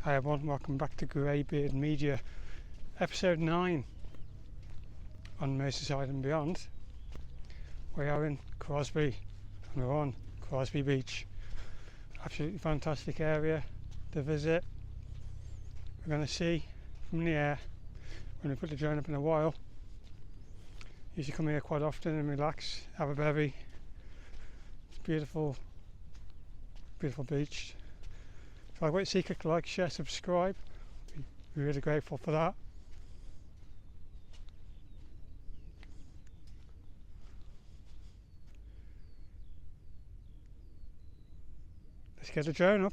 Hi everyone, welcome back to GreyBeard Media, episode 9 on Merseyside and beyond. We are in Crosby and we're on Crosby Beach. Absolutely fantastic area to visit. We're going to see from the air when we put the drone up in a while. Usually come here quite often and relax, have a bevy. It's beautiful, beautiful beach. So I'd like to see, click like, share, subscribe. We're really grateful for that. Let's get the drone up.